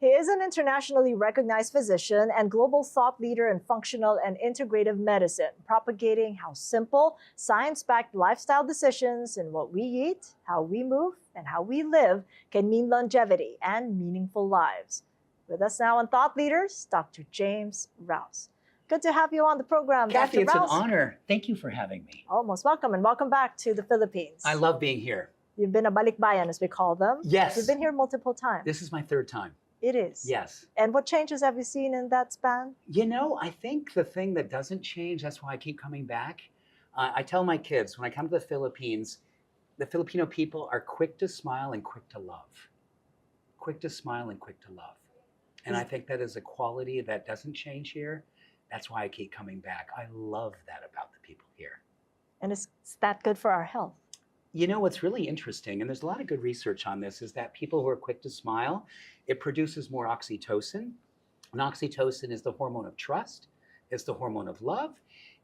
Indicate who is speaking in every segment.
Speaker 1: He is an internationally recognized physician and global thought leader in functional and integrative medicine, propagating how simple, science-backed lifestyle decisions in what we eat, how we move, and how we live can mean longevity and meaningful lives. With us now on Thought Leaders, Dr. James Rouse. Good to have you on the program,
Speaker 2: Cathy,
Speaker 1: Dr.
Speaker 2: it's
Speaker 1: Rouse.
Speaker 2: an honor. Thank you for having me.
Speaker 1: Oh, most welcome, and welcome back to the Philippines.
Speaker 2: I love being here.
Speaker 1: You've been a balikbayan, as we call them.
Speaker 2: Yes.
Speaker 1: You've been here multiple times.
Speaker 2: This is my third time.
Speaker 1: It is.
Speaker 2: Yes.
Speaker 1: And what changes have you seen in that span?
Speaker 2: You know, I think the thing that doesn't change, that's why I keep coming back. I tell my kids, when I come to the Philippines, the Filipino people are quick to smile and quick to love. Quick to smile and quick to love. And I think that is a quality that doesn't change here. That's why I keep coming back. I love that about the people here.
Speaker 1: And is that good for our health?
Speaker 2: You know, what's really interesting, and there's a lot of good research on this, is that people who are quick to smile, it produces more oxytocin. And oxytocin is the hormone of trust. It's the hormone of love.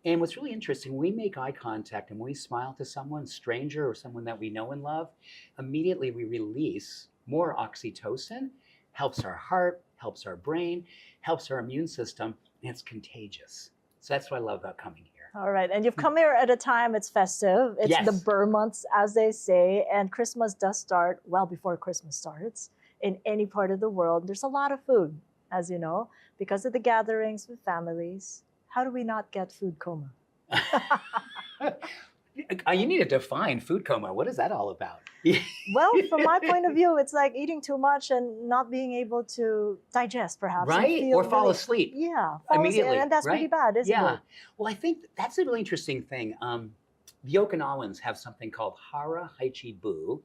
Speaker 2: And what's really interesting, we make eye contact and we smile to someone, stranger or someone that we know and love, immediately we release more oxytocin, helps our heart, helps our brain, helps our immune system, and it's contagious. So that's what I love about coming here.
Speaker 1: All right, and you've come here at a time it's festive. It's
Speaker 2: Yes.
Speaker 1: the Burr months, as they say, and Christmas does start well before Christmas starts in any part of the world. There's a lot of food, as you know, because of the gatherings with families. How do we not get food coma?
Speaker 2: You need to define food coma. What is that all about?
Speaker 1: Well, from my point of view, it's like eating too much and not being able to digest, perhaps. and
Speaker 2: Right?
Speaker 1: feel
Speaker 2: Or fall
Speaker 1: really-
Speaker 2: asleep.
Speaker 1: Yeah, fall
Speaker 2: Immediately,
Speaker 1: asleep. And that's pretty
Speaker 2: right?
Speaker 1: bad, isn't
Speaker 2: Yeah.
Speaker 1: it?
Speaker 2: Well, I think that's a really interesting thing. The Okinawans have something called hara haichi bu,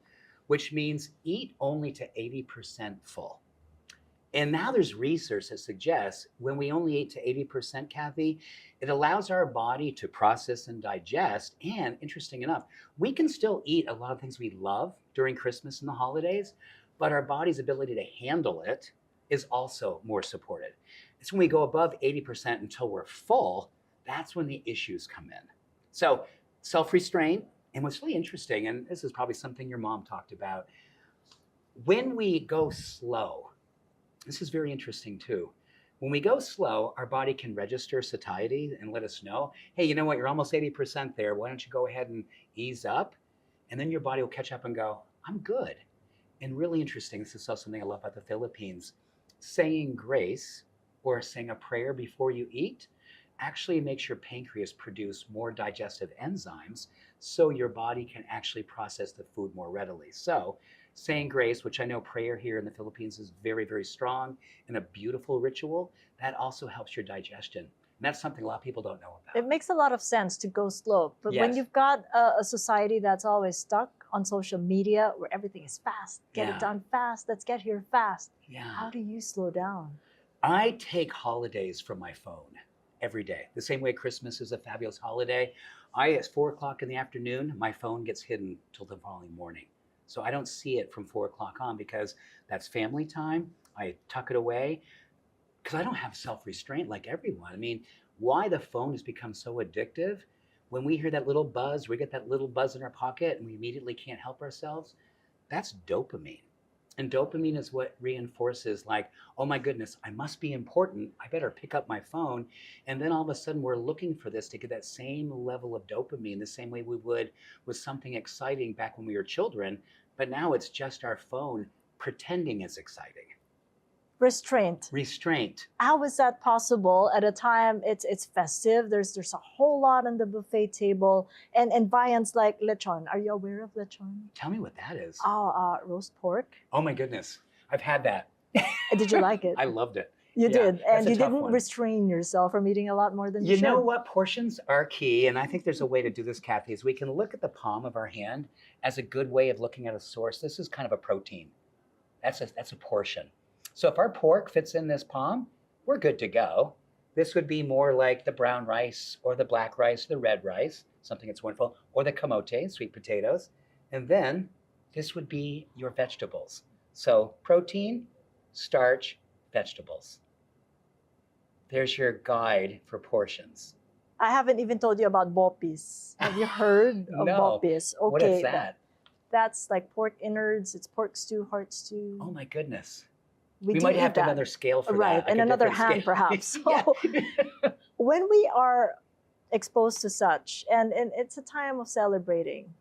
Speaker 2: which means eat only to 80% full. And now there's research that suggests when we only eat to 80%, Cathy, it allows our body to process and digest. And interesting enough, we can still eat a lot of things we love during Christmas and the holidays, but our body's ability to handle it is also more supported. It's when we go above 80% until we're full, that's when the issues come in. So self-restraint, and what's really interesting, and this is probably something your mom talked about, when we go slow, this is very interesting too. When we go slow, our body can register satiety and let us know, hey, you know what, you're almost 80% there. Why don't you go ahead and ease up? And then your body will catch up and go, I'm good. And really interesting, this is also something I love about the Philippines, saying grace or saying a prayer before you eat actually makes your pancreas produce more digestive enzymes so your body can actually process the food more readily. So saying grace, which I know prayer here in the Philippines is very, very strong and a beautiful ritual, that also helps your digestion. And that's something a lot of people don't know about.
Speaker 1: It makes a lot of sense to go slow. But when
Speaker 2: Yes.
Speaker 1: you've got a society that's always stuck on social media where everything is fast, get
Speaker 2: Yeah.
Speaker 1: it done fast, let's get here fast.
Speaker 2: Yeah.
Speaker 1: How do you slow down?
Speaker 2: I take holidays from my phone every day. The same way Christmas is a fabulous holiday. At 4 o'clock in the afternoon, my phone gets hidden till the following morning. So I don't see it from 4 o'clock on because that's family time. I tuck it away because I don't have self-restraint like everyone. I mean, why the phone has become so addictive? When we hear that little buzz, we get that little buzz in our pocket and we immediately can't help ourselves. That's dopamine. And dopamine is what reinforces like, oh my goodness, I must be important. I better pick up my phone. And then all of a sudden we're looking for this to get that same level of dopamine, the same way we would with something exciting back when we were children. But now it's just our phone pretending it's exciting.
Speaker 1: Restraint.
Speaker 2: Restraint.
Speaker 1: How is that possible at a time it's festive? There's a whole lot on the buffet table and viands like lechon. Are you aware of lechon?
Speaker 2: Tell me what that is.
Speaker 1: Roast pork.
Speaker 2: Oh my goodness. I've had that.
Speaker 1: Did you like it?
Speaker 2: I loved it.
Speaker 1: You
Speaker 2: Yeah,
Speaker 1: did,
Speaker 2: that's
Speaker 1: and
Speaker 2: a
Speaker 1: you
Speaker 2: tough
Speaker 1: didn't
Speaker 2: one.
Speaker 1: restrain yourself from eating a lot more than you
Speaker 2: You
Speaker 1: should.
Speaker 2: know what? Portions are key, and I think there's a way to do this, Cathy, is we can look at the palm of our hand as a good way of looking at a source. This is kind of a protein. That's a portion. So if our pork fits in this palm, we're good to go. This would be more like the brown rice or the black rice, the red rice, something that's wonderful, or the camote, sweet potatoes. And then this would be your vegetables. So protein, starch, vegetables. There's your guide for portions.
Speaker 1: I haven't even told you about bopis. Have you heard of
Speaker 2: No.
Speaker 1: bopis? Okay,
Speaker 2: What is that?
Speaker 1: That's like pork innards. It's pork stew, heart stew.
Speaker 2: Oh my goodness. We
Speaker 1: do
Speaker 2: might
Speaker 1: eat
Speaker 2: have to have
Speaker 1: that.
Speaker 2: another scale for
Speaker 1: Right,
Speaker 2: that. like
Speaker 1: and
Speaker 2: a
Speaker 1: another
Speaker 2: different
Speaker 1: hand
Speaker 2: scale.
Speaker 1: perhaps.
Speaker 2: Yeah.
Speaker 1: So when we are exposed to such, and it's a time of celebrating,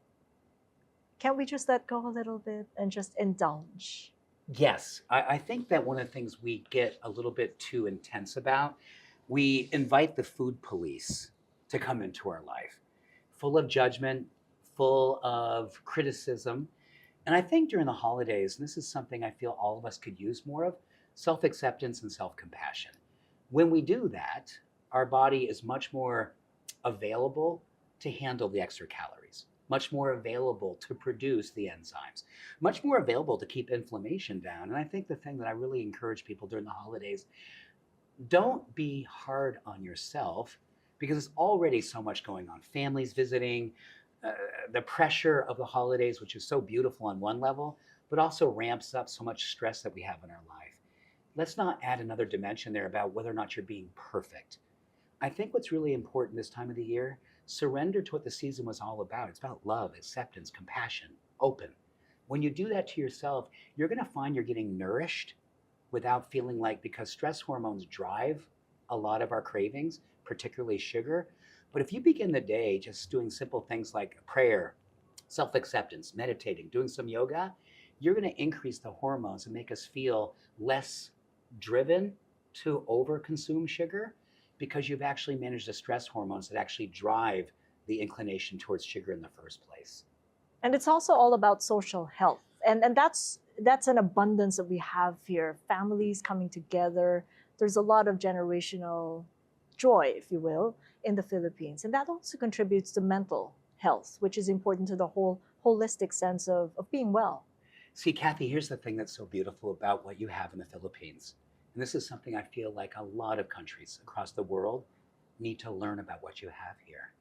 Speaker 1: can we just let go a little bit and just indulge?
Speaker 2: Yes, I think that one of the things we get a little bit too intense about, we invite the food police to come into our life, full of judgment, full of criticism. And I think during the holidays, and this is something I feel all of us could use more of, self-acceptance and self-compassion. When we do that, our body is much more available to handle the extra calories, much more available to produce the enzymes, much more available to keep inflammation down. And I think the thing that I really encourage people during the holidays, don't be hard on yourself because there's already so much going on. Families visiting, the pressure of the holidays, which is so beautiful on one level, but also ramps up so much stress that we have in our life. Let's not add another dimension there about whether or not you're being perfect. I think what's really important this time of the year, surrender to what the season was all about. It's about love, acceptance, compassion, open. When you do that to yourself, you're going to find you're getting nourished without feeling like, because stress hormones drive a lot of our cravings, particularly sugar. But if you begin the day just doing simple things like prayer, self-acceptance, meditating, doing some yoga, you're going to increase the hormones and make us feel less driven to overconsume sugar, because you've actually managed the stress hormones that actually drive the inclination towards sugar in the first place.
Speaker 1: And it's also all about social health. And that's an abundance that we have here. Families coming together. There's a lot of generational joy, if you will, in the Philippines. And that also contributes to mental health, which is important to the whole holistic sense of being well.
Speaker 2: See, Kathy, here's the thing that's so beautiful about what you have in the Philippines. And this is something I feel like a lot of countries across the world need to learn about what you have here.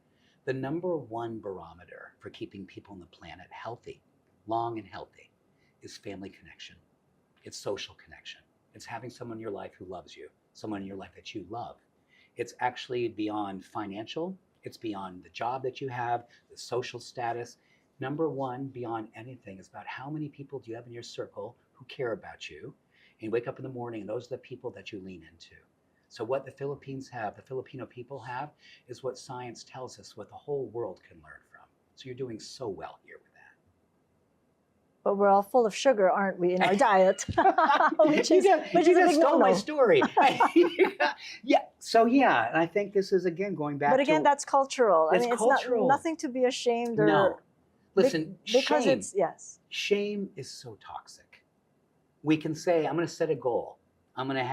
Speaker 2: The number one barometer for keeping people on the planet healthy, long and healthy, is family connection. It's social connection. It's having someone in your life who loves you, someone in your life that you love. It's actually beyond financial. It's beyond the job that you have, the social status. Number one, beyond anything, is about how many people do you have in your circle who care about you. And you wake up in the morning and those are the people that you lean into. So what the Philippines have, the Filipino people have, is what science tells us what the whole world can learn from. So you're doing so well here with that.
Speaker 1: But we're all full of sugar, aren't we, in our diet? which is a
Speaker 2: you just
Speaker 1: big
Speaker 2: stole my
Speaker 1: no-no.
Speaker 2: story. Yeah. So yeah, and I think this is again going back.
Speaker 1: But again,
Speaker 2: to,
Speaker 1: that's cultural.
Speaker 2: it's
Speaker 1: I mean,
Speaker 2: cultural.
Speaker 1: nothing to be ashamed or.
Speaker 2: No. Listen,
Speaker 1: because
Speaker 2: shame.
Speaker 1: it's yes.
Speaker 2: Shame is so toxic. We can say, I'm going to set a goal. I'm going to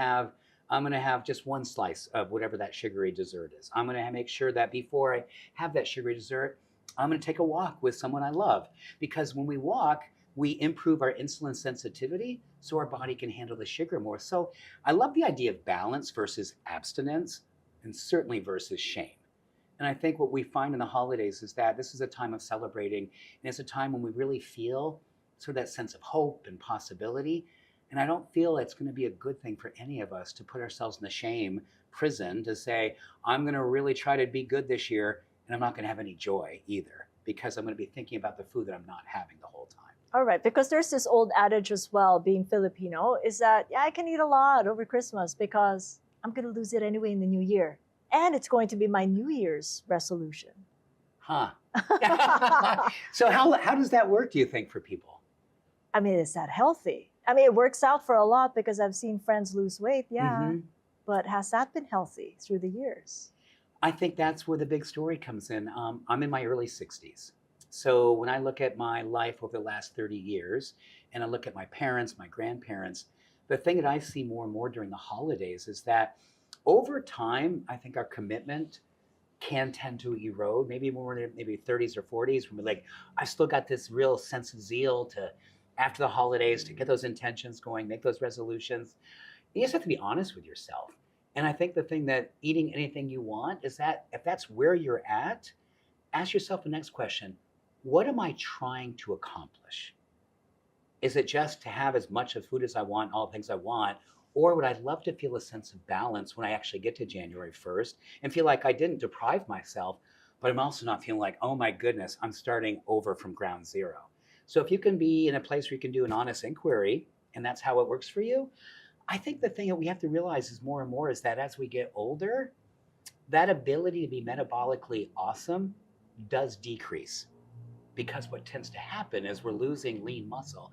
Speaker 2: have just one slice of whatever that sugary dessert is. I'm going to make sure that before I have that sugary dessert, I'm going to take a walk with someone I love. Because when we walk, we improve our insulin sensitivity so our body can handle the sugar more. So I love the idea of balance versus abstinence, and certainly versus shame. And I think what we find in the holidays is that this is a time of celebrating, and it's a time when we really feel sort of that sense of hope and possibility. And I don't feel it's going to be a good thing for any of us to put ourselves in the shame prison to say, I'm going to really try to be good this year, and I'm not going to have any joy either, because I'm going to be thinking about the food that I'm not having the whole time.
Speaker 1: All right, because there's this old adage as well, being Filipino, is that, yeah, I can eat a lot over Christmas because I'm going to lose it anyway in the new year. And it's going to be my New Year's resolution.
Speaker 2: Huh. So how does that work, do you think, for people?
Speaker 1: I mean, is that healthy? I mean, it works out for a lot because I've seen friends lose weight, yeah.
Speaker 2: Mm-hmm.
Speaker 1: But has that been healthy through the years?
Speaker 2: I think that's where the big story comes in. I'm in my early 60s. So when I look at my life over the last 30 years, and I look at my parents, my grandparents, the thing that I see more and more during the holidays is that over time, I think our commitment can tend to erode. Maybe when we're in maybe 30s or 40s, when we're like, I still got this real sense of zeal to, after the holidays, to get those intentions going, make those resolutions. You just have to be honest with yourself. And I think the thing that eating anything you want is that if that's where you're at, ask yourself the next question. What am I trying to accomplish? Is it just to have as much of food as I want, all the things I want? Or would I love to feel a sense of balance when I actually get to January 1st and feel like I didn't deprive myself, but I'm also not feeling like, oh my goodness, I'm starting over from ground zero. So if you can be in a place where you can do an honest inquiry, and that's how it works for you, I think the thing that we have to realize is more and more is that as we get older, that ability to be metabolically awesome does decrease, because what tends to happen is we're losing lean muscle.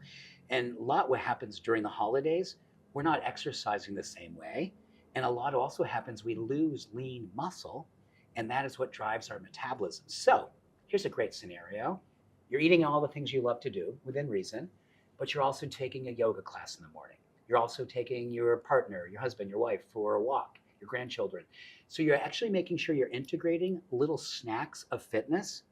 Speaker 2: And a lot what happens during the holidays, we're not exercising the same way. And a lot also happens, we lose lean muscle, and that is what drives our metabolism. So here's a great scenario. You're eating all the things you love to do within reason, but you're also taking a yoga class in the morning. You're also taking your partner, your husband, your wife for a walk, your grandchildren. So you're actually making sure you're integrating little snacks of fitness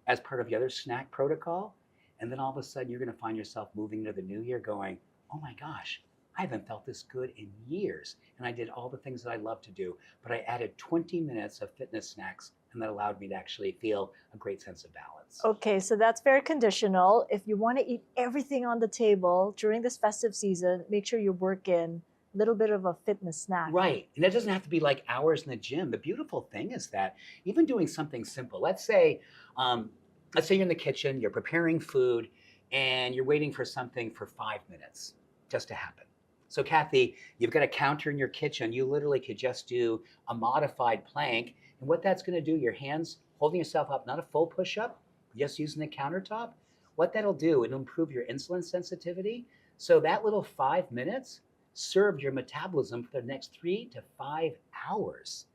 Speaker 2: as part of the other snack protocol. And then all of a sudden you're going to find yourself moving into the new year going, oh my gosh, I haven't felt this good in years. And I did all the things that I love to do, but I added 20 minutes of fitness snacks, and that allowed me to actually feel a great sense of balance.
Speaker 1: Okay, so that's very conditional. If you want to eat everything on the table during this festive season, make sure you work in a little bit of a fitness snack.
Speaker 2: Right. And it doesn't have to be like hours in the gym. The beautiful thing is that even doing something simple, let's say you're in the kitchen, you're preparing food, and you're waiting for something for 5 minutes just to happen. So Kathy, you've got a counter in your kitchen. You literally could just do a modified plank. And what that's going to do, your hands holding yourself up, not a full push-up, just using the countertop. What that'll do, it'll improve your insulin sensitivity. So that little 5 minutes served your metabolism for the next 3 to 5 hours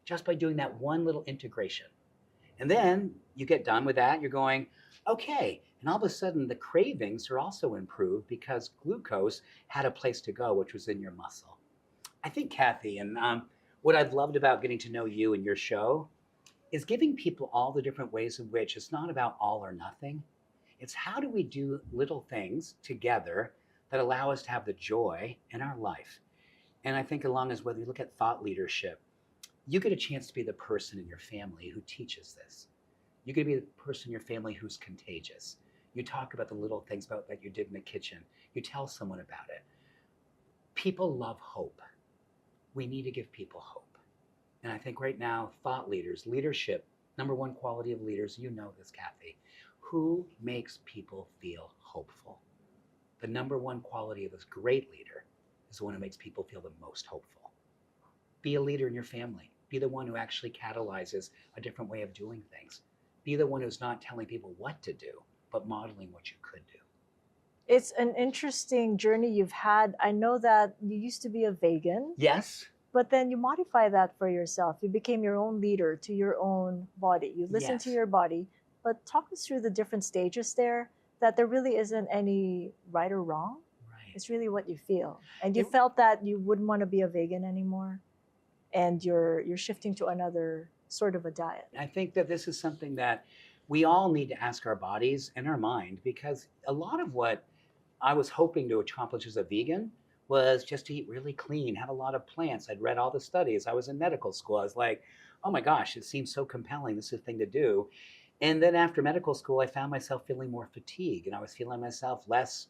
Speaker 2: just by doing that one little integration. And then you get done with that, you're going, okay. And all of a sudden the cravings are also improved because glucose had a place to go, which was in your muscle. I think, Kathy, and what I've loved about getting to know you and your show is giving people all the different ways in which it's not about all or nothing. It's how do we do little things together that allow us to have the joy in our life. And I think along as whether you look at thought leadership, you get a chance to be the person in your family who teaches this. You get to be the person in your family who's contagious. You talk about the little things about that you did in the kitchen. You tell someone about it. People love hope. We need to give people hope. And I think right now, thought leaders, leadership, number one quality of leaders, you know this, Kathy, who makes people feel hopeful? The number one quality of a great leader is the one who makes people feel the most hopeful. Be a leader in your family. Be the one who actually catalyzes a different way of doing things. Be the one who's not telling people what to do, but modeling what you could do.
Speaker 1: It's an interesting journey you've had. I know that you used to be a vegan.
Speaker 2: Yes.
Speaker 1: But then you modify that for yourself. You became your own leader to your own body. You listen to your body. But talk us through the different stages there, that there really isn't any right or wrong.
Speaker 2: Right.
Speaker 1: It's really what you feel. And you felt that you wouldn't want to be a vegan anymore. And you're shifting to another sort of a diet.
Speaker 2: I think that this is something that we all need to ask our bodies and our mind, because a lot of what I was hoping to accomplish as a vegan was just to eat really clean, have a lot of plants. I'd read all the studies. I was in medical school. I was like, oh my gosh, it seems so compelling. This is a thing to do. And then after medical school, I found myself feeling more fatigued, and I was feeling myself less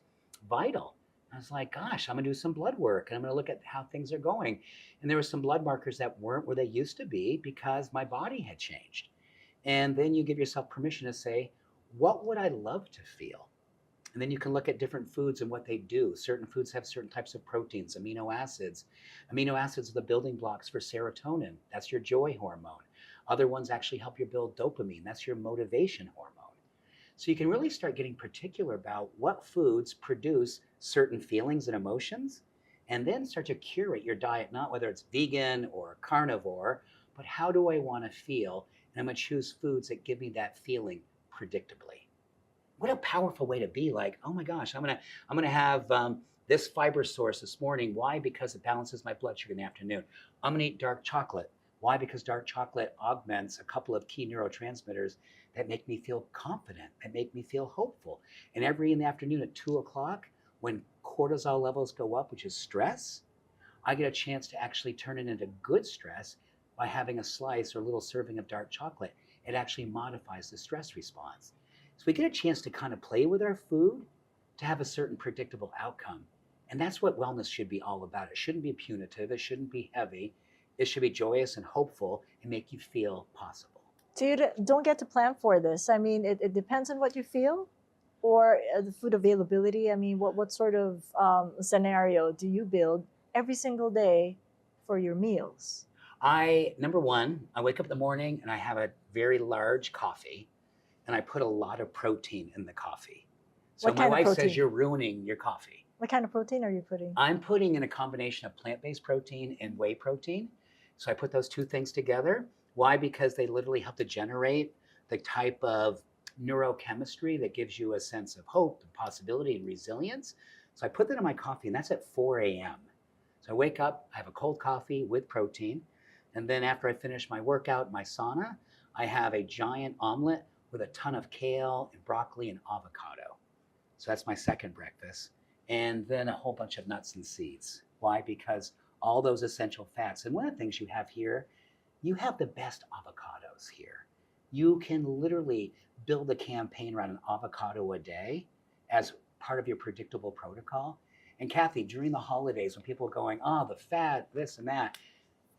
Speaker 2: vital. I was like, gosh, I'm gonna do some blood work, and I'm gonna look at how things are going. And there were some blood markers that weren't where they used to be because my body had changed. And then you give yourself permission to say, what would I love to feel? And then you can look at different foods and what they do. Certain foods have certain types of proteins, amino acids. Amino acids are the building blocks for serotonin. That's your joy hormone. Other ones actually help you build dopamine. That's your motivation hormone. So you can really start getting particular about what foods produce certain feelings and emotions, and then start to curate your diet, not whether it's vegan or carnivore, but how do I want to feel? And I'm going to choose foods that give me that feeling predictably. What a powerful way to be like, oh my gosh, I'm gonna have this fiber source this morning. Why? Because it balances my blood sugar in the afternoon. I'm gonna eat dark chocolate. Why? Because dark chocolate augments a couple of key neurotransmitters that make me feel confident, that make me feel hopeful. And every in the afternoon at 2 o'clock, when cortisol levels go up, which is stress, I get a chance to actually turn it into good stress by having a slice or a little serving of dark chocolate. It actually modifies the stress response. So we get a chance to kind of play with our food to have a certain predictable outcome. And that's what wellness should be all about. It shouldn't be punitive. It shouldn't be heavy. It should be joyous and hopeful and make you feel possible.
Speaker 1: So you don't get to plan for this. I mean, it depends on what you feel or the food availability. I mean, what sort of scenario do you build every single day for your meals?
Speaker 2: Number one, I wake up in the morning and I have a very large coffee and I put a lot of protein in the coffee. So
Speaker 1: What
Speaker 2: my
Speaker 1: kind of
Speaker 2: wife says
Speaker 1: protein?
Speaker 2: you're ruining your coffee.
Speaker 1: What kind of protein are you putting?
Speaker 2: I'm putting in a combination of plant-based protein and whey protein. So I put those two things together. Why? Because they literally help to generate the type of neurochemistry that gives you a sense of hope and possibility and resilience. So I put that in my coffee, and that's at 4 a.m. So I wake up, I have a cold coffee with protein, and then after I finish my workout, my sauna, I have a giant omelet with a ton of kale and broccoli and avocado. So that's my second breakfast. And then a whole bunch of nuts and seeds. Why? Because all those essential fats. And one of the things you have here, you have the best avocados here. You can literally build a campaign around an avocado a day as part of your predictable protocol. And Kathy, during the holidays, when people are going, oh, the fat, this and that,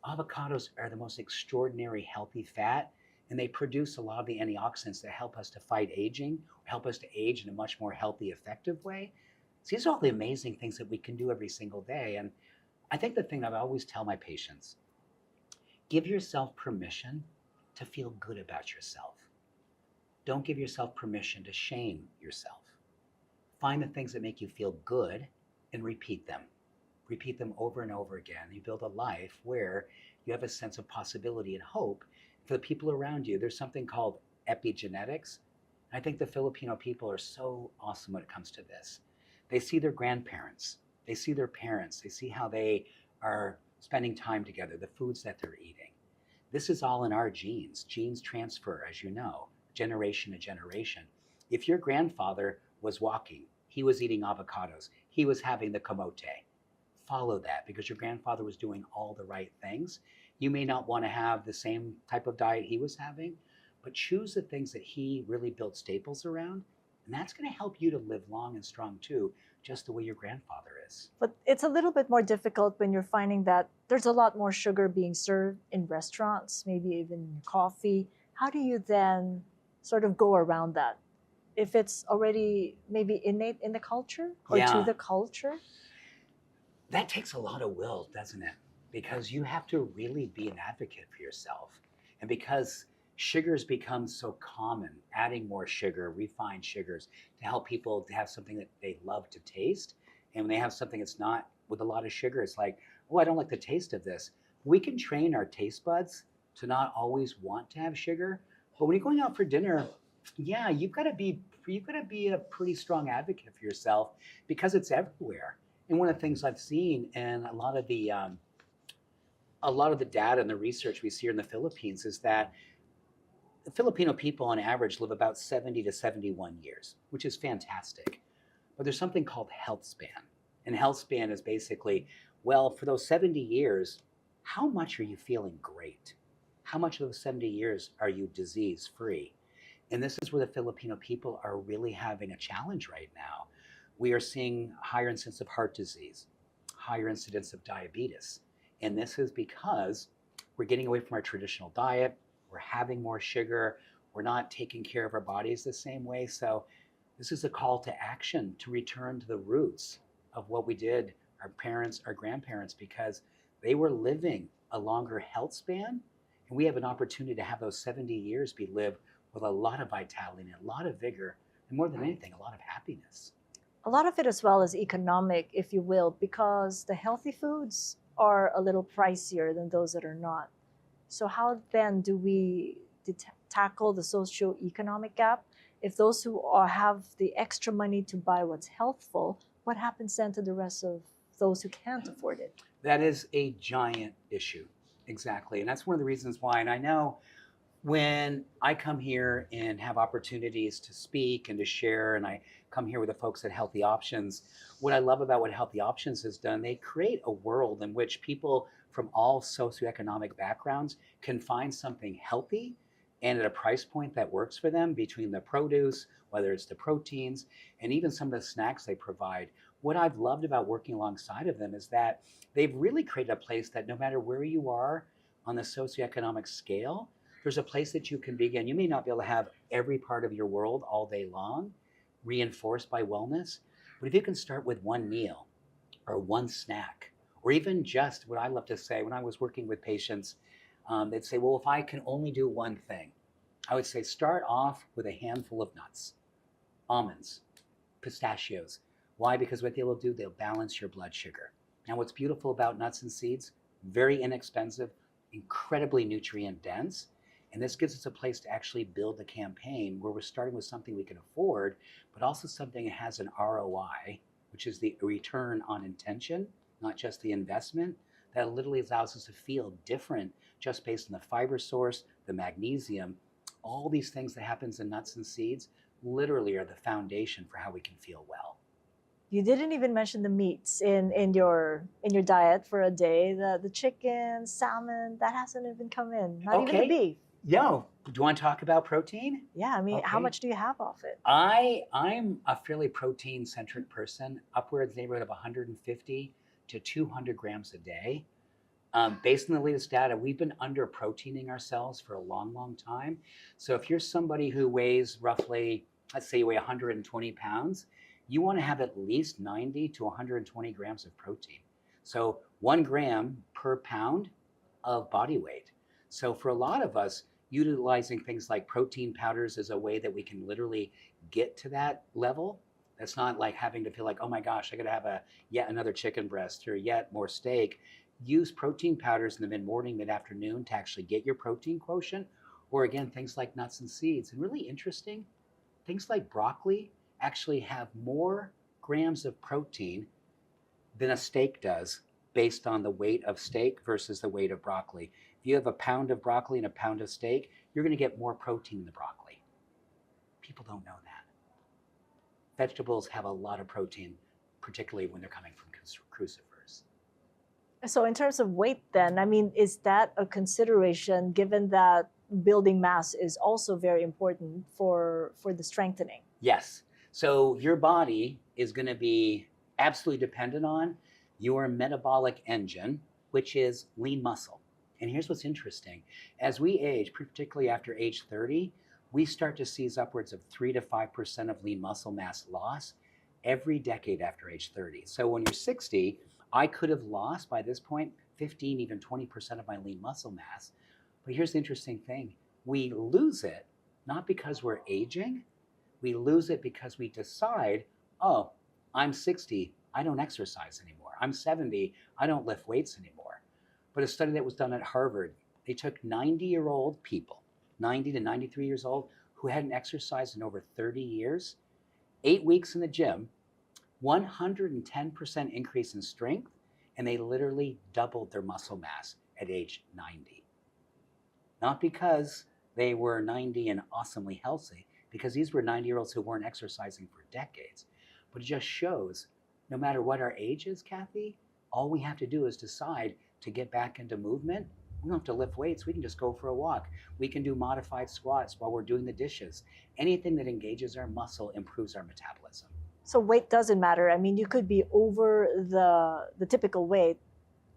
Speaker 2: avocados are the most extraordinary healthy fat, and they produce a lot of the antioxidants that help us to fight aging, help us to age in a much more healthy, effective way. So these are all the amazing things that we can do every single day. And I think the thing that I always tell my patients, give yourself permission to feel good about yourself. Don't give yourself permission to shame yourself. Find the things that make you feel good and repeat them. Repeat them over and over again. You build a life where you have a sense of possibility and hope. For the people around you, there's something called epigenetics. I think the Filipino people are so awesome when it comes to this. They see their grandparents, they see their parents, they see how they are spending time together, the foods that they're eating. This is all in our genes. Genes transfer, as you know, generation to generation. If your grandfather was walking, he was eating avocados, he was having the kamote, follow that because your grandfather was doing all the right things. You may not want to have the same type of diet he was having, but choose the things that he really built staples around. And that's going to help you to live long and strong too, just the way your grandfather is.
Speaker 1: But it's a little bit more difficult when you're finding that there's a lot more sugar being served in restaurants, maybe even in coffee. How do you then sort of go around that? If it's already maybe innate in the culture or to the culture?
Speaker 2: That takes a lot of will, doesn't it? Because you have to really be an advocate for yourself. And because sugars become so common, adding more sugar, refined sugars, to help people to have something that they love to taste. And when they have something that's not with a lot of sugar, it's like, oh, I don't like the taste of this. We can train our taste buds to not always want to have sugar. But when you're going out for dinner, yeah, you've got to be a pretty strong advocate for yourself because it's everywhere. And one of the things I've seen and a lot of the data and the research we see here in the Philippines is that the Filipino people on average live about 70 to 71 years, which is fantastic. But there's something called health span. And health span is basically, well, for those 70 years, how much are you feeling great? How much of those 70 years are you disease free? And this is where the Filipino people are really having a challenge right now. We are seeing higher incidence of heart disease, higher incidence of diabetes. And this is because we're getting away from our traditional diet, we're having more sugar, we're not taking care of our bodies the same way. So this is a call to action to return to the roots of what we did, our parents, our grandparents, because they were living a longer health span. And we have an opportunity to have those 70 years be lived with a lot of vitality and a lot of vigor, and more than anything, a lot of happiness.
Speaker 1: A lot of it as well is economic, if you will, because the healthy foods are a little pricier than those that are not. So how then do we tackle the socio-economic gap? If those who have the extra money to buy what's healthful, what happens then to the rest of those who can't afford it?
Speaker 2: That is a giant issue. Exactly. And that's one of the reasons why, and I know when I come here and have opportunities to speak and to share, and I come here with the folks at Healthy Options, what I love about what Healthy Options has done, they create a world in which people from all socioeconomic backgrounds can find something healthy and at a price point that works for them between the produce, whether it's the proteins, and even some of the snacks they provide. What I've loved about working alongside of them is that they've really created a place that no matter where you are on the socioeconomic scale, there's a place that you can begin. You may not be able to have every part of your world all day long reinforced by wellness, but if you can start with one meal or one snack Or even just what I love to say when I was working with patients, they'd say, well, if I can only do one thing, I would say start off with a handful of nuts, almonds, pistachios. Why? Because what they will do, they'll balance your blood sugar. Now, what's beautiful about nuts and seeds, very inexpensive, incredibly nutrient dense. And this gives us a place to actually build a campaign where we're starting with something we can afford, but also something that has an ROI, which is the return on intention, not just the investment, that literally allows us to feel different just based on the fiber source, the magnesium, all these things that happens in nuts and seeds literally are the foundation for how we can feel well.
Speaker 1: You didn't even mention the meats in your diet for a day. The chicken, salmon, that hasn't even come in. Not even the beef.
Speaker 2: Yeah. Do you want to talk about protein?
Speaker 1: Yeah, I mean, how much do you have off it?
Speaker 2: I'm a fairly protein-centric person, upwards in the neighborhood of 150 to 200 grams a day. Based on the latest data, we've been under-proteining ourselves for a long, long time. So if you're somebody who weighs roughly, let's say you weigh 120 pounds, you want to have at least 90 to 120 grams of protein. So 1 gram per pound of body weight. So for a lot of us, utilizing things like protein powders is a way that we can literally get to that level. That's not like having to feel like, oh my gosh, I got to have yet another chicken breast or yet more steak. Use protein powders in the mid-morning, mid-afternoon to actually get your protein quotient. Or again, things like nuts and seeds. And really interesting, things like broccoli actually have more grams of protein than a steak does based on the weight of steak versus the weight of broccoli. If you have a pound of broccoli and a pound of steak, you're going to get more protein in the broccoli. People don't know that. Vegetables have a lot of protein, particularly when they're coming from crucifers.
Speaker 1: So in terms of weight then, I mean, is that a consideration given that building mass is also very important for the strengthening?
Speaker 2: Yes. So your body is going to be absolutely dependent on your metabolic engine, which is lean muscle. And here's what's interesting. As we age, particularly after age 30, we start to see upwards of 3 to 5% of lean muscle mass loss every decade after age 30. So when you're 60, I could have lost by this point 15, even 20% of my lean muscle mass. But here's the interesting thing. We lose it not because we're aging. We lose it because we decide, oh, I'm 60, I don't exercise anymore. I'm 70, I don't lift weights anymore. But a study that was done at Harvard, they took 90-year-old people, 90 to 93 years old, who hadn't exercised in over 30 years, 8 weeks in the gym, 110% increase in strength, and they literally doubled their muscle mass at age 90. Not because they were 90 and awesomely healthy, because these were 90-year-olds who weren't exercising for decades. But it just shows, no matter what our age is, Kathy, all we have to do is decide to get back into movement. We don't have to lift weights. We can just go for a walk. We can do modified squats while we're doing the dishes. Anything that engages our muscle improves our metabolism.
Speaker 1: So weight doesn't matter. I mean, you could be over the typical weight,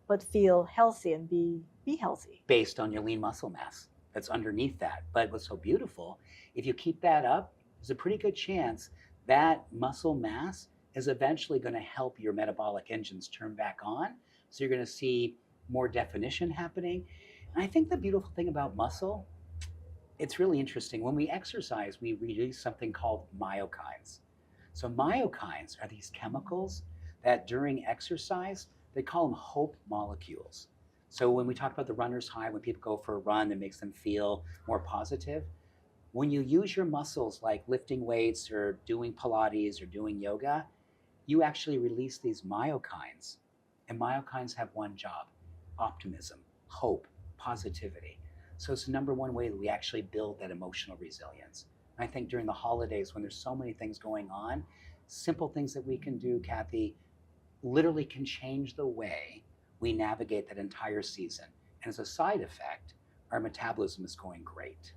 Speaker 1: but feel healthy and be healthy.
Speaker 2: Based on your lean muscle mass that's underneath that. But what's so beautiful, if you keep that up, there's a pretty good chance that muscle mass is eventually going to help your metabolic engines turn back on. So you're going to see more definition happening. And I think the beautiful thing about muscle, it's really interesting. When we exercise, we release something called myokines. So myokines are these chemicals that during exercise, they call them hope molecules. So when we talk about the runner's high, when people go for a run, it makes them feel more positive. When you use your muscles like lifting weights or doing Pilates or doing yoga, you actually release these myokines. And myokines have one job: optimism, hope, positivity. So it's the number one way that we actually build that emotional resilience. And I think during the holidays, when there's so many things going on, simple things that we can do, Kathy, literally can change the way we navigate that entire season. And as a side effect, our metabolism is going great.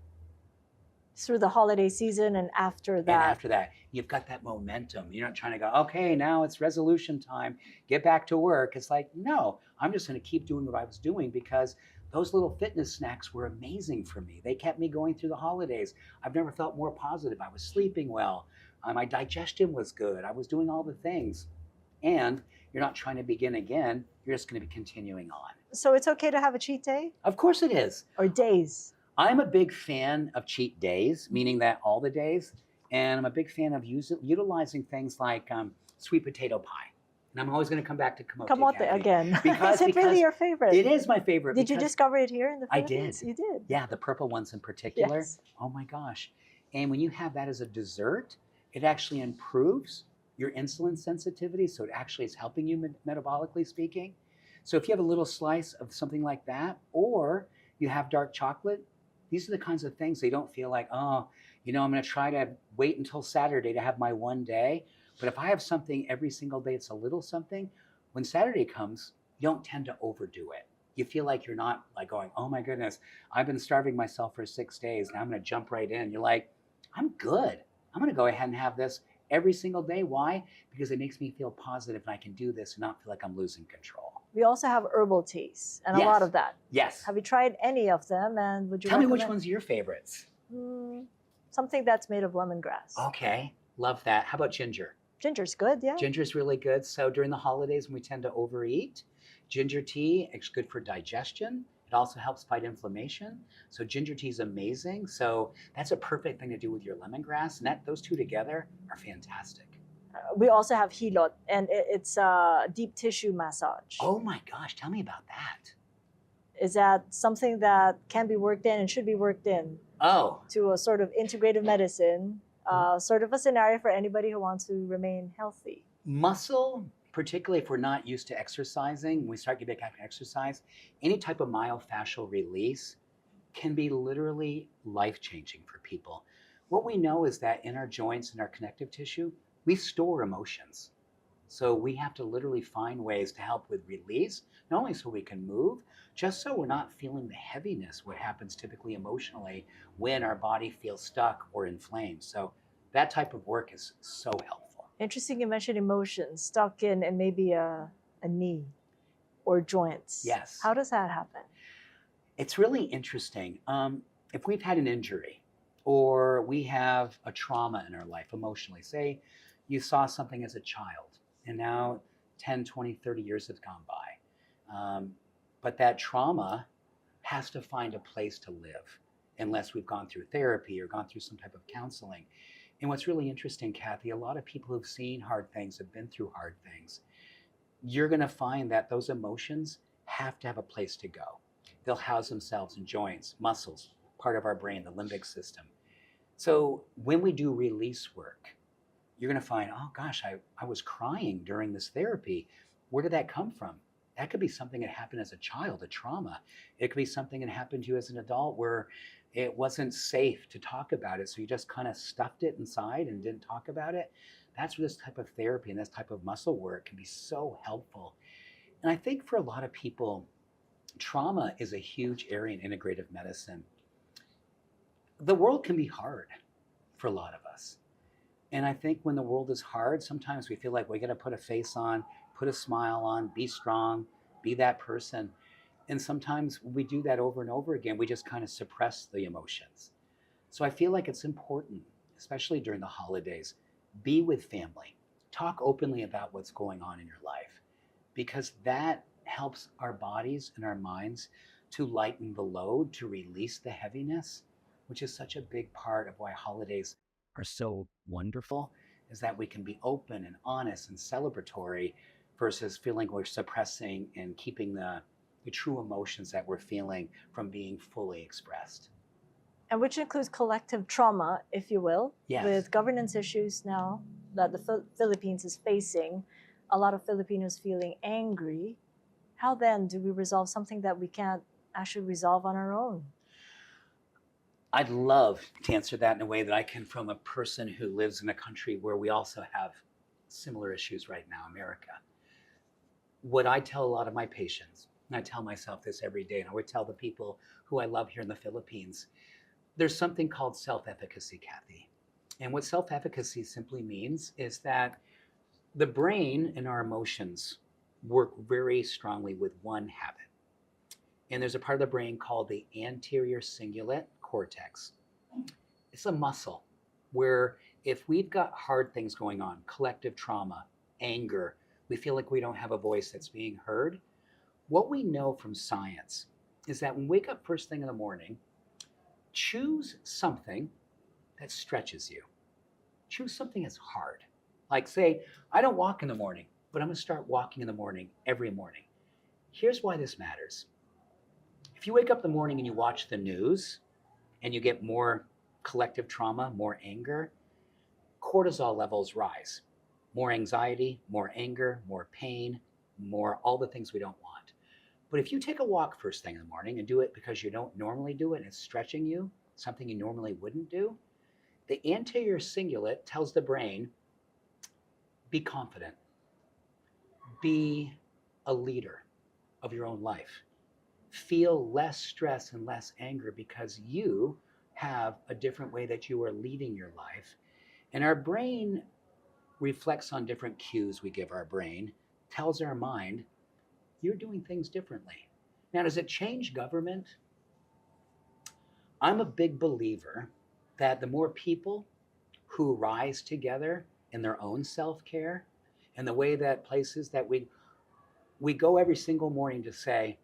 Speaker 1: Through the holiday season and after that.
Speaker 2: And after that, you've got that momentum. You're not trying to go, okay, now it's resolution time, get back to work. It's like, no, I'm just going to keep doing what I was doing because those little fitness snacks were amazing for me. They kept me going through the holidays. I've never felt more positive. I was sleeping well. My digestion was good. I was doing all the things. And You're not trying to begin again. You're just going to be continuing on.
Speaker 1: So it's okay to have a cheat day
Speaker 2: Of course it is.
Speaker 1: or days?
Speaker 2: I'm a big fan of cheat days, meaning that all the days. And I'm a big fan of utilizing things like sweet potato pie. And I'm always going to come back to kamote.
Speaker 1: Kamote
Speaker 2: Kathy.
Speaker 1: again.
Speaker 2: Because-
Speaker 1: Is it really your favorite?
Speaker 2: It is my favorite.
Speaker 1: Did you
Speaker 2: because-
Speaker 1: discover it here in the
Speaker 2: I
Speaker 1: Philippines?
Speaker 2: did.
Speaker 1: You did?
Speaker 2: Yeah, the purple ones in particular.
Speaker 1: Yes.
Speaker 2: Oh my gosh. And when you have that as a dessert, it actually improves your insulin sensitivity. So it actually is helping you metabolically speaking. So if you have a little slice of something like that, or you have dark chocolate, these are the kinds of things they don't feel like, oh, I'm going to try to wait until Saturday to have my one day. But if I have something every single day, it's a little something. When Saturday comes, you don't tend to overdo it. You feel like you're not like going, oh my goodness, I've been starving myself for 6 days. Now I'm going to jump right in. You're like, I'm good. I'm going to go ahead and have this every single day. Why? Because it makes me feel positive and I can do this and not feel like I'm losing control.
Speaker 1: We also have herbal teas and a
Speaker 2: Yes.
Speaker 1: lot of that.
Speaker 2: Yes.
Speaker 1: Have you tried any of them? And would you
Speaker 2: Tell me which
Speaker 1: recommend-
Speaker 2: one's your favorites.
Speaker 1: Something that's made of lemongrass.
Speaker 2: Okay. Love that. How about ginger?
Speaker 1: Ginger's good, yeah.
Speaker 2: Ginger's really good. So during the holidays when we tend to overeat, ginger tea is good for digestion. It also helps fight inflammation. So ginger tea is amazing. So that's a perfect thing to do with your lemongrass. And those two together are fantastic.
Speaker 1: We also have hilot, and it's a deep tissue massage.
Speaker 2: Oh my gosh, tell me about that.
Speaker 1: Is that something that can be worked in and should be worked in
Speaker 2: Oh,
Speaker 1: to a sort of integrative medicine, sort of a scenario for anybody who wants to remain healthy?
Speaker 2: muscle, particularly if we're not used to exercising, when we start getting back to exercise, any type of myofascial release can be literally life-changing for people. What we know is that in our joints and our connective tissue, we store emotions. So we have to literally find ways to help with release, not only so we can move, just so we're not feeling the heaviness, what happens typically emotionally when our body feels stuck or inflamed. So that type of work is so helpful.
Speaker 1: Interesting you mentioned emotions stuck in and maybe a knee or joints.
Speaker 2: Yes.
Speaker 1: How does that happen?
Speaker 2: It's really interesting. If we've had an injury or we have a trauma in our life emotionally, say you saw something as a child and now 10, 20, 30 years have gone by. But that trauma has to find a place to live unless we've gone through therapy or gone through some type of counseling. And what's really interesting, Kathy, a lot of people who've seen hard things, have been through hard things, you're going to find that those emotions have to have a place to go. They'll house themselves in joints, muscles, part of our brain, the limbic system. So when we do release work, you're going to find, oh gosh, I was crying during this therapy. Where did that come from? That could be something that happened as a child, a trauma. It could be something that happened to you as an adult where it wasn't safe to talk about it. So you just kind of stuffed it inside and didn't talk about it. That's where this type of therapy and this type of muscle work can be so helpful. And I think for a lot of people, trauma is a huge area in integrative medicine. The world can be hard for a lot of us. And I think when the world is hard, sometimes we feel like we got to put a face on, put a smile on, be strong, be that person. And sometimes we do that over and over again. We just kind of suppress the emotions. So I feel like it's important, especially during the holidays, be with family. Talk openly about what's going on in your life, because that helps our bodies and our minds to lighten the load, to release the heaviness, which is such a big part of why holidays are so wonderful, is that we can be open and honest and celebratory versus feeling we're suppressing and keeping the true emotions that we're feeling from being fully expressed.
Speaker 1: And which includes collective trauma, if you will,
Speaker 2: Yes.
Speaker 1: with governance issues now that the Philippines is facing, a lot of Filipinos feeling angry. How then do we resolve something that we can't actually resolve on our own?
Speaker 2: I'd love to answer that in a way that I can from a person who lives in a country where we also have similar issues right now, America. What I tell a lot of my patients, and I tell myself this every day, and I would tell the people who I love here in the Philippines, there's something called self-efficacy, Kathy. And what self-efficacy simply means is that the brain and our emotions work very strongly with one habit. And there's a part of the brain called the anterior cingulate cortex. It's a muscle where if we've got hard things going on, collective trauma, anger, We feel like we don't have a voice that's being heard. What we know from science is that when we wake up first thing in the morning, choose something that stretches you. Choose something that's hard. Like say, I don't walk in the morning, but I'm going to start walking in the morning every morning. Here's why this matters. If you wake up in the morning and you watch the news and you get more collective trauma, more anger, cortisol levels rise. More anxiety, more anger, more pain, more all the things we don't want. But if you take a walk first thing in the morning and do it because you don't normally do it and it's stretching you, something you normally wouldn't do, the anterior cingulate tells the brain, be confident, be a leader of your own life. Feel less stress and less anger because you have a different way that you are leading your life. And our brain reflects on different cues we give our brain, tells our mind, you're doing things differently. Now, does it change government? I'm a big believer that the more people who rise together in their own self-care and the way that places that we go every single morning to say,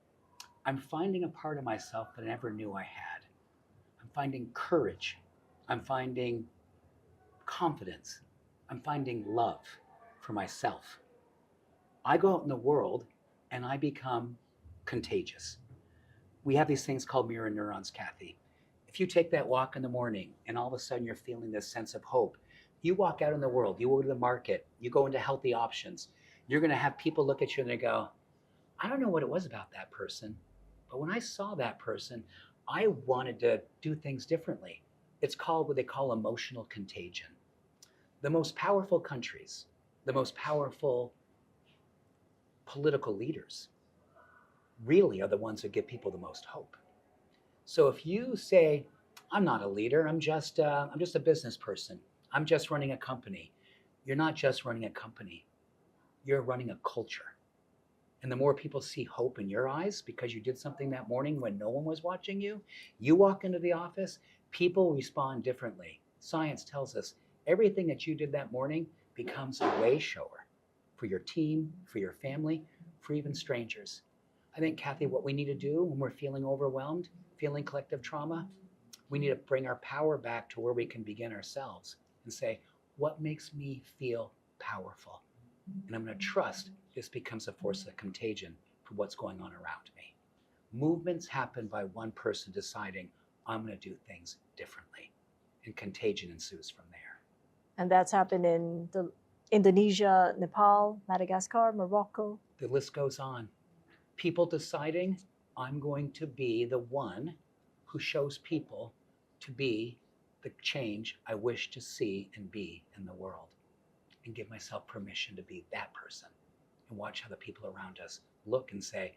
Speaker 2: I'm finding a part of myself that I never knew I had. I'm finding courage. I'm finding confidence. I'm finding love for myself. I go out in the world and I become contagious. We have these things called mirror neurons, Cathy. If you take that walk in the morning and all of a sudden you're feeling this sense of hope, you walk out in the world, you go to the market, you go into healthy options, you're going to have people look at you and they go, I don't know what it was about that person, but when I saw that person, I wanted to do things differently. It's called what they call emotional contagion. The most powerful countries, the most powerful political leaders really are the ones that give people the most hope. So if you say, I'm not a leader, I'm just a business person, I'm just running a company, you're not just running a company, you're running a culture. And the more people see hope in your eyes because you did something that morning when no one was watching you, you walk into the office, people respond differently. Science tells us everything that you did that morning becomes a way shower for your team, for your family, for even strangers. I think, Cathy, what we need to do when we're feeling overwhelmed, feeling collective trauma, we need to bring our power back to where we can begin ourselves and say, what makes me feel powerful? And I'm going to trust this becomes a force of contagion for what's going on around me. Movements happen by one person deciding, I'm going to do things differently. And contagion ensues from there.
Speaker 1: And that's happened in Indonesia, Nepal, Madagascar, Morocco.
Speaker 2: The list goes on. People deciding, I'm going to be the one who shows people to be the change I wish to see and be in the world. And give myself permission to be that person. And watch how the people around us look and say,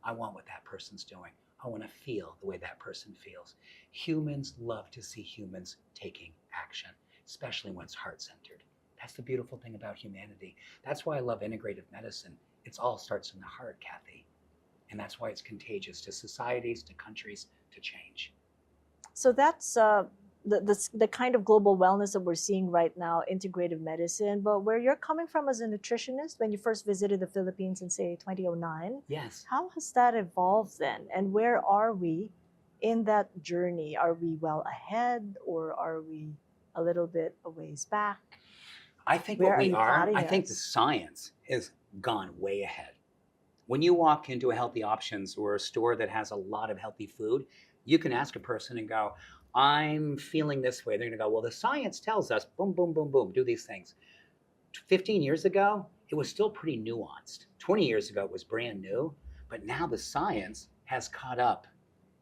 Speaker 2: I want what that person's doing. I want to feel the way that person feels. Humans love to see humans taking action, especially when it's heart-centered. That's the beautiful thing about humanity. That's why I love integrative medicine. It all starts in the heart, Cathy. And that's why it's contagious to societies, to countries, to change.
Speaker 1: So that's the kind of global wellness that we're seeing right now, integrative medicine. But where you're coming from as a nutritionist, when you first visited the Philippines in, say, 2009,
Speaker 2: yes,
Speaker 1: how has that evolved then? And where are we in that journey? Are we well ahead or are we a little bit a ways back?
Speaker 2: I think
Speaker 1: Where
Speaker 2: what
Speaker 1: are
Speaker 2: we
Speaker 1: you
Speaker 2: are,
Speaker 1: plotting
Speaker 2: I think the
Speaker 1: us?
Speaker 2: science has gone way ahead. When you walk into a healthy options or a store that has a lot of healthy food, you can ask a person and go, I'm feeling this way. They're going to go, well, the science tells us, boom, boom, boom, boom, do these things. 15 years ago, it was still pretty nuanced. 20 years ago, it was brand new. But now the science has caught up.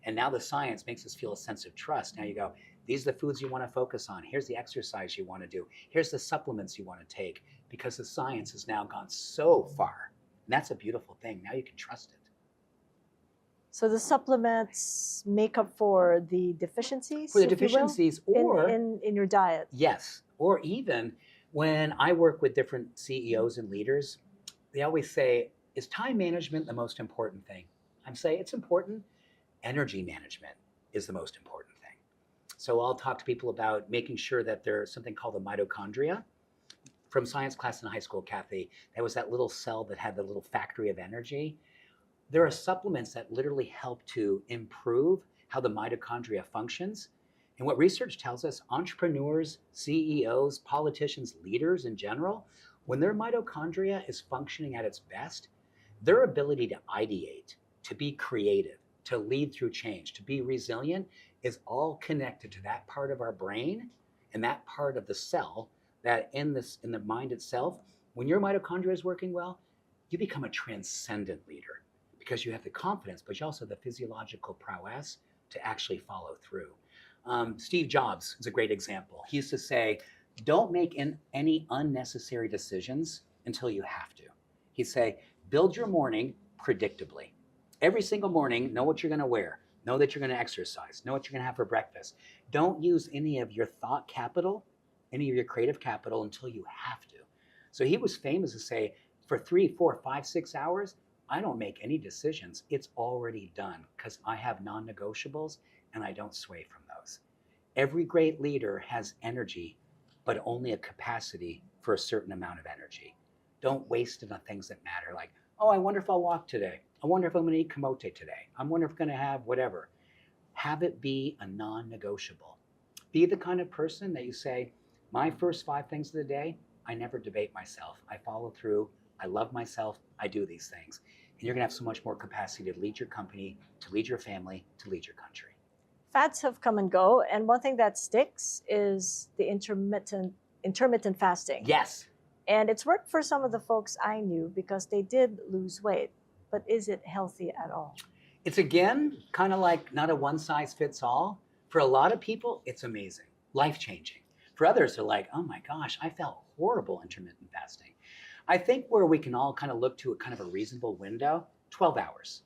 Speaker 2: And now the science makes us feel a sense of trust. Now you go, these are the foods you want to focus on. Here's the exercise you want to do. Here's the supplements you want to take. Because the science has now gone so far. And that's a beautiful thing. Now you can trust it.
Speaker 1: So the supplements make up for the deficiencies,
Speaker 2: For the
Speaker 1: if you will,
Speaker 2: deficiencies, or
Speaker 1: in your diet.
Speaker 2: yes, or even when I work with different CEOs and leaders, they always say, is time management the most important thing? I'm saying it's important. Energy management is the most important thing. So I'll talk to people about making sure that there's something called the mitochondria. from science class in high school, Kathy, that was that little cell that had the little factory of energy. There are supplements that literally help to improve how the mitochondria functions. And what research tells us, entrepreneurs, CEOs, politicians, leaders in general, when their mitochondria is functioning at its best, their ability to ideate, to be creative, to lead through change, to be resilient is all connected to that part of our brain and that part of the cell that in the mind itself. When your mitochondria is working well, you become a transcendent leader because you have the confidence, but you also have the physiological prowess to actually follow through. Steve Jobs is a great example. He used to say, don't make any unnecessary decisions until you have to. He'd say, build your morning predictably. Every single morning, know what you're going to wear, know that you're going to exercise, know what you're going to have for breakfast. Don't use any of your thought capital, any of your creative capital until you have to. So he was famous to say, for 3, 4, 5, 6 hours, I don't make any decisions. It's already done because I have non-negotiables and I don't sway from those. Every great leader has energy, but only a capacity for a certain amount of energy. Don't waste it on things that matter, like, oh, I wonder if I'll walk today. I wonder if I'm going to eat kamote today. I wonder if I'm going to have whatever. Have it be a non-negotiable. Be the kind of person that you say, my first 5 things of the day, I never debate myself. I follow through. I love myself. I do these things. And you're going to have so much more capacity to lead your company, to lead your family, to lead your country.
Speaker 1: Fads have come and go, and one thing that sticks is the intermittent fasting.
Speaker 2: Yes.
Speaker 1: And it's worked for some of the folks I knew because they did lose weight. But is it healthy at all?
Speaker 2: It's, again, kind of like not a one size fits all. For a lot of people, it's amazing, life-changing. For others, they're like, oh my gosh, I felt horrible intermittent fasting. I think where we can all kind of look to a kind of a reasonable window, 12 hours.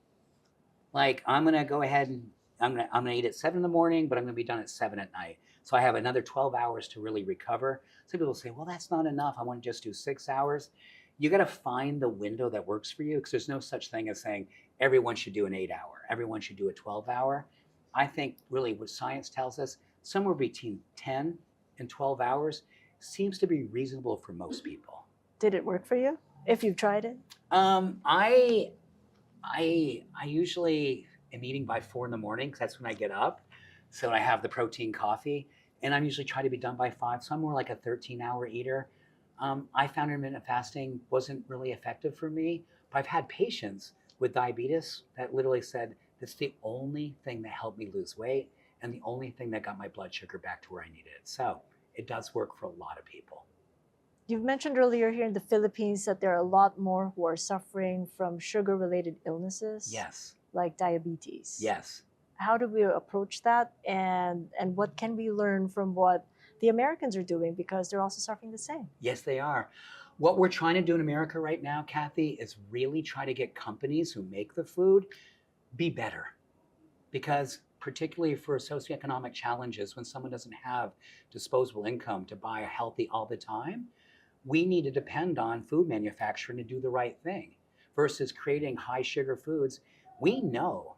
Speaker 2: Like, I'm going to go ahead and I'm going to eat at 7 in the morning, but I'm going to be done at 7 at night. So I have another 12 hours to really recover. Some people say, well, that's not enough. I want to just do 6 hours. You got to find the window that works for you, because there's no such thing as saying everyone should do an 8-hour. Everyone should do a 12-hour. I think really what science tells us, somewhere between 10 and 12 hours seems to be reasonable for most people.
Speaker 1: Did it work for you, if you've tried it?
Speaker 2: I usually am eating by 4 in the morning because that's when I get up. So I have the protein coffee, and I'm usually trying to be done by 5. So I'm more like a 13-hour eater. I found intermittent fasting wasn't really effective for me, but I've had patients with diabetes that literally said, that's the only thing that helped me lose weight and the only thing that got my blood sugar back to where I needed it. So it does work for a lot of people.
Speaker 1: You've mentioned earlier here in the Philippines that there are a lot more who are suffering from sugar-related illnesses.
Speaker 2: Yes.
Speaker 1: Like diabetes.
Speaker 2: Yes.
Speaker 1: How do we approach that, and what can we learn from what the Americans are doing, because they're also suffering the same?
Speaker 2: Yes, they are. What we're trying to do in America right now, Kathy, is really try to get companies who make the food be better. Because particularly for socioeconomic challenges, when someone doesn't have disposable income to buy a healthy all the time, we need to depend on food manufacturing to do the right thing versus creating high sugar foods. We know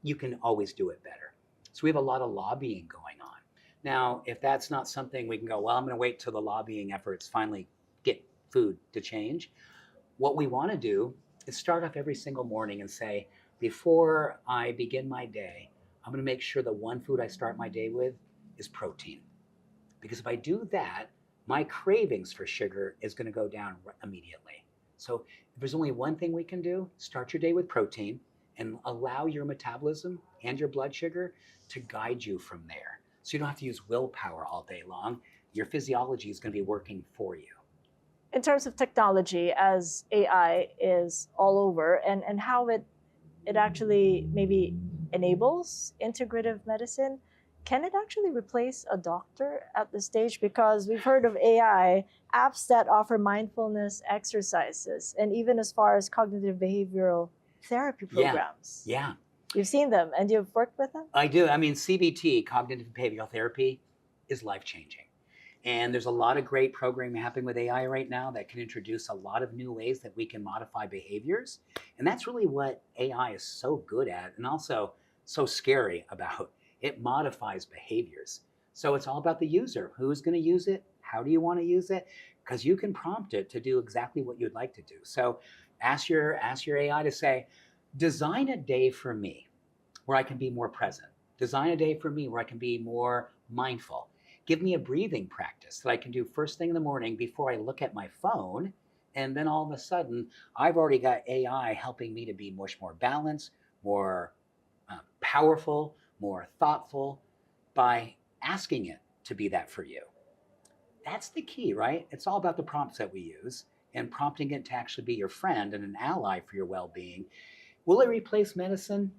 Speaker 2: you can always do it better. So we have a lot of lobbying going on. Now, if that's not something we can go, well, I'm going to wait till the lobbying efforts finally get food to change. What we want to do is start off every single morning and say, before I begin my day, I'm going to make sure the one food I start my day with is protein. Because if I do that, my cravings for sugar is going to go down immediately. So if there's only one thing we can do, start your day with protein and allow your metabolism and your blood sugar to guide you from there. So you don't have to use willpower all day long. Your physiology is going to be working for you.
Speaker 1: In terms of technology, as AI is all over, and how it actually maybe enables integrative medicine, can it actually replace a doctor at this stage? Because we've heard of AI apps that offer mindfulness exercises, and even as far as cognitive behavioral therapy programs.
Speaker 2: Yeah.
Speaker 1: You've seen them and you've worked with them?
Speaker 2: I do. I mean, CBT, cognitive behavioral therapy, is life-changing. And there's a lot of great programming happening with AI right now that can introduce a lot of new ways that we can modify behaviors. And that's really what AI is so good at, and also so scary about. It modifies behaviors. So it's all about the user. Who's going to use it? How do you want to use it? Because you can prompt it to do exactly what you'd like to do. So ask your AI to say, design a day for me where I can be more present. Design a day for me where I can be more mindful. Give me a breathing practice that I can do first thing in the morning before I look at my phone. And then all of a sudden, I've already got AI helping me to be much more balanced, more powerful, more thoughtful by asking it to be that for you. That's the key, right? It's all about the prompts that we use and prompting it to actually be your friend and an ally for your well-being. Will it replace medicine?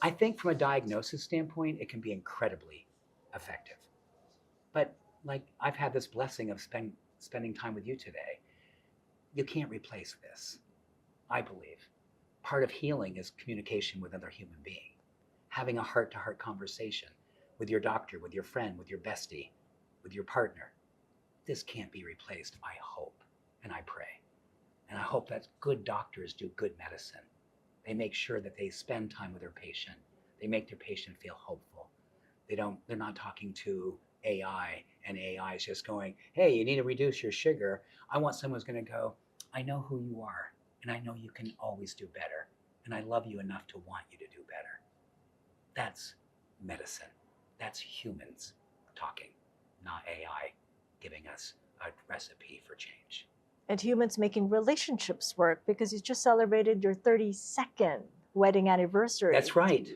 Speaker 2: I think from a diagnosis standpoint, it can be incredibly effective. But like I've had this blessing of spending time with you today. You can't replace this, I believe. Part of healing is communication with another human being, having a heart-to-heart conversation with your doctor, with your friend, with your bestie, with your partner. This can't be replaced, I hope, and I pray. And I hope that good doctors do good medicine. They make sure that they spend time with their patient. They make their patient feel hopeful. They're not talking to AI, and AI is just going, hey, you need to reduce your sugar. I want someone who's going to go, I know who you are, and I know you can always do better, and I love you enough to want you to do better. That's medicine. That's humans talking, not AI giving us a recipe for change.
Speaker 1: And humans making relationships work, because you just celebrated your 32nd wedding anniversary.
Speaker 2: That's right.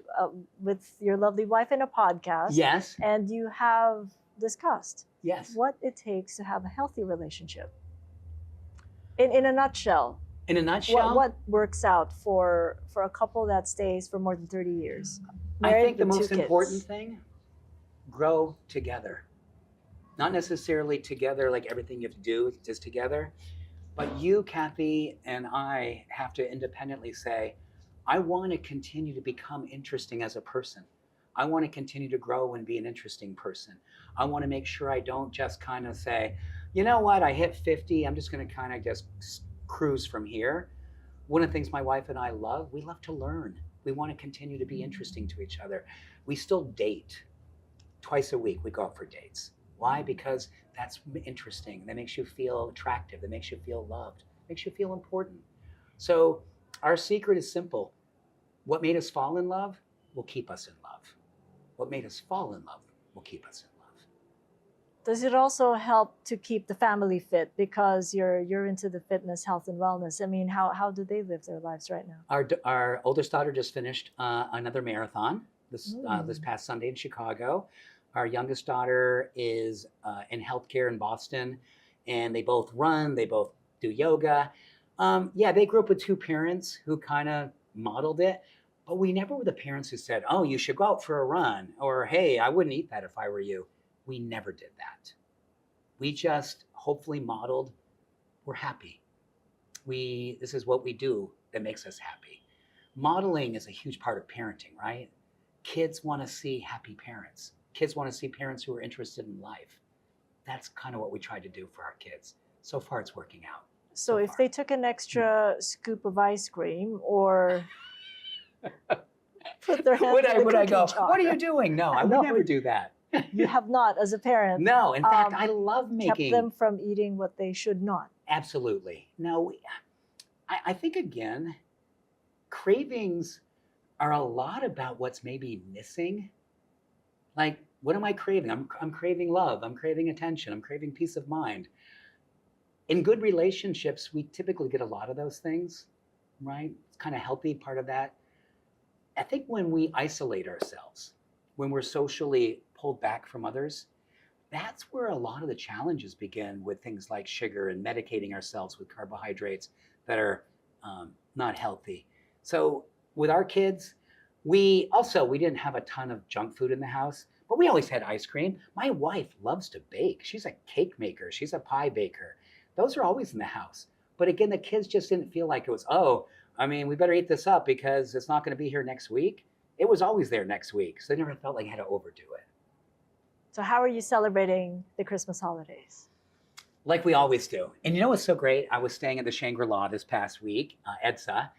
Speaker 1: With your lovely wife in a podcast.
Speaker 2: Yes.
Speaker 1: And you have discussed
Speaker 2: Yes.
Speaker 1: what it takes to have a healthy relationship. In a nutshell.
Speaker 2: In a nutshell,
Speaker 1: what works out for a couple that stays for more than 30 years?
Speaker 2: I think the
Speaker 1: with
Speaker 2: most
Speaker 1: 2 kids.
Speaker 2: important thing, grow together. Not necessarily together like everything you have to do is together, but you, Cathy, and I have to independently say, I want to continue to become interesting as a person. I want to continue to grow and be an interesting person. I want to make sure I don't just kind of say, you know what, I hit 50, I'm just going to kind of just cruise from here. One of the things my wife and I love, we love to learn. We want to continue to be interesting to each other. We still date. Twice a week we go out for dates. Why? Because that's interesting. That makes you feel attractive. That makes you feel loved. Makes you feel important. So our secret is simple. What made us fall in love will keep us in love. What made us fall in love will keep us in love.
Speaker 1: Does it also help to keep the family fit, because you're into the fitness, health, and wellness? I mean, how do they live their lives right now?
Speaker 2: Our oldest daughter just finished another marathon this past Sunday in Chicago. Our youngest daughter is in healthcare in Boston, and they both run. They both do yoga. They grew up with 2 parents who kind of modeled it, but we never were the parents who said, oh, you should go out for a run, or hey, I wouldn't eat that if I were you. We never did that. We just hopefully modeled, we're happy. This is what we do that makes us happy. Modeling is a huge part of parenting, right? Kids want to see happy parents. Kids want to see parents who are interested in life. That's kind of what we try to do for our kids. So far, it's working out.
Speaker 1: So if they took an extra scoop of ice cream, or put their hand in the
Speaker 2: would I go,
Speaker 1: cookie jar.
Speaker 2: what are you doing? No, I would never do that.
Speaker 1: You have not, as a parent.
Speaker 2: No, in fact, I love making...
Speaker 1: kept them from eating what they should not.
Speaker 2: Absolutely. No, I think, again, cravings are a lot about what's maybe missing. Like, what am I craving? I'm craving love. I'm craving attention. I'm craving peace of mind. In good relationships, we typically get a lot of those things, right? It's kind of healthy part of that. I think when we isolate ourselves, when we're socially pulled back from others, that's where a lot of the challenges begin with things like sugar and medicating ourselves with carbohydrates that are not healthy. So with our kids, we didn't have a ton of junk food in the house, but we always had ice cream. My wife loves to bake. She's a cake maker. She's a pie baker. Those are always in the house. But again, the kids just didn't feel like it was, we better eat this up because it's not going to be here next week. It was always there next week. So they never felt like I had to overdo it.
Speaker 1: So how are you celebrating the Christmas holidays?
Speaker 2: Like we always do. And you know what's so great? I was staying at the Shangri-La this past week, EDSA,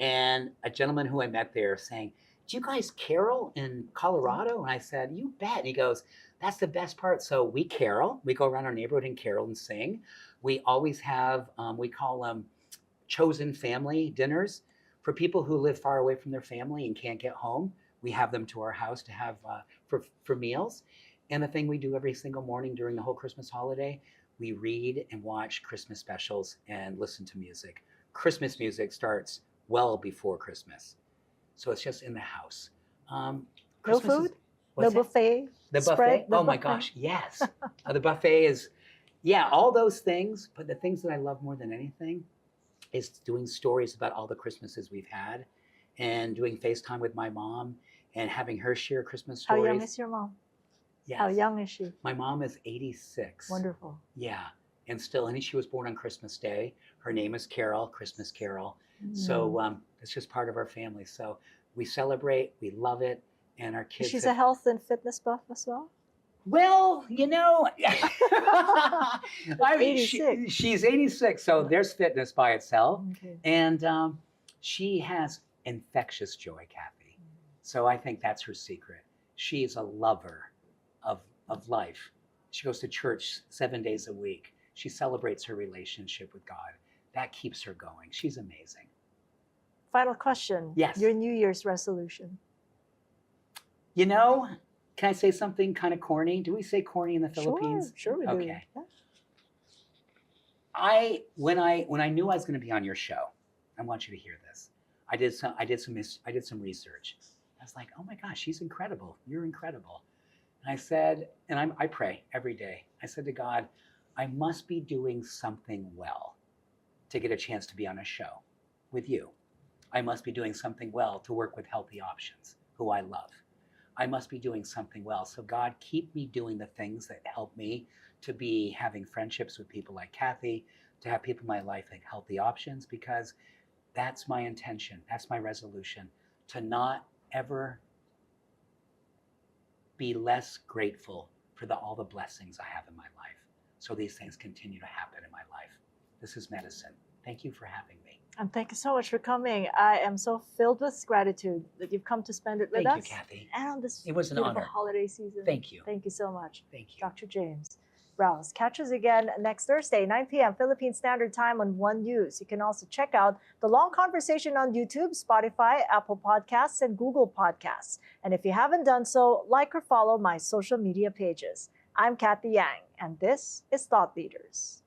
Speaker 2: and a gentleman who I met there saying, do you guys carol in Colorado? And I said, you bet. And he goes, that's the best part. So we carol. We go around our neighborhood and carol and sing. We always have, we call them chosen family dinners for people who live far away from their family and can't get home. We have them to our house to have for meals. And the thing we do every single morning during the whole Christmas holiday, we read and watch Christmas specials and listen to music. Christmas music starts well before Christmas. So it's just in the house.
Speaker 1: No
Speaker 2: Christmas
Speaker 1: food?
Speaker 2: What's
Speaker 1: No
Speaker 2: that?
Speaker 1: buffet?
Speaker 2: The
Speaker 1: spread?
Speaker 2: buffet?
Speaker 1: The
Speaker 2: Oh my
Speaker 1: buffet?
Speaker 2: gosh, yes. The buffet is, yeah, all those things. But the things that I love more than anything is doing stories about all the Christmases we've had and doing FaceTime with my mom and having her share Christmas
Speaker 1: How
Speaker 2: stories.
Speaker 1: young is your mom?
Speaker 2: Yes.
Speaker 1: How young is she?
Speaker 2: My mom is 86.
Speaker 1: Wonderful.
Speaker 2: Yeah. And still, and she was born on Christmas Day. Her name is Carol, Christmas Carol. So it's just part of our family. So we celebrate, we love it, and our kids.
Speaker 1: She's a health and fitness buff as well?
Speaker 2: Well, you know, I mean,
Speaker 1: 86.
Speaker 2: she's 86, so there's fitness by itself.
Speaker 1: Okay.
Speaker 2: And she has infectious joy, Kathy. So I think that's her secret. She's a lover of life. She goes to church 7 days a week. She celebrates her relationship with God. That keeps her going. She's amazing.
Speaker 1: Final question.
Speaker 2: Yes.
Speaker 1: Your New Year's resolution.
Speaker 2: You know, can I say something kind of corny? Do we say corny in the Philippines?
Speaker 1: Sure we do.
Speaker 2: Okay.
Speaker 1: Yeah.
Speaker 2: When I knew I was going to be on your show, I want you to hear this. I did some research. I was like, oh my gosh, she's incredible. You're incredible. And I said, and I pray every day. I said to God, I must be doing something well to get a chance to be on a show with you. I must be doing something well to work with Healthy Options, who I love. I must be doing something well. So God, keep me doing the things that help me to be having friendships with people like Kathy, to have people in my life like Healthy Options, because that's my intention. That's my resolution, to not ever be less grateful for all the blessings I have in my life. So these things continue to happen in my life. This is medicine. Thank you for having me.
Speaker 1: And thank you so much for coming. I am so filled with gratitude that you've come to spend it with us.
Speaker 2: Thank you, Kathy.
Speaker 1: And on this
Speaker 2: It was an
Speaker 1: beautiful
Speaker 2: honor.
Speaker 1: holiday season.
Speaker 2: Thank you.
Speaker 1: Thank you so much.
Speaker 2: Thank you.
Speaker 1: Dr. James. Rouse. Catch us again next Thursday, 9 p.m. Philippine Standard Time on One News. You can also check out the long conversation on YouTube, Spotify, Apple Podcasts, and Google Podcasts. And if you haven't done so, like or follow my social media pages. I'm Cathy Yang, and this is Thought Leaders.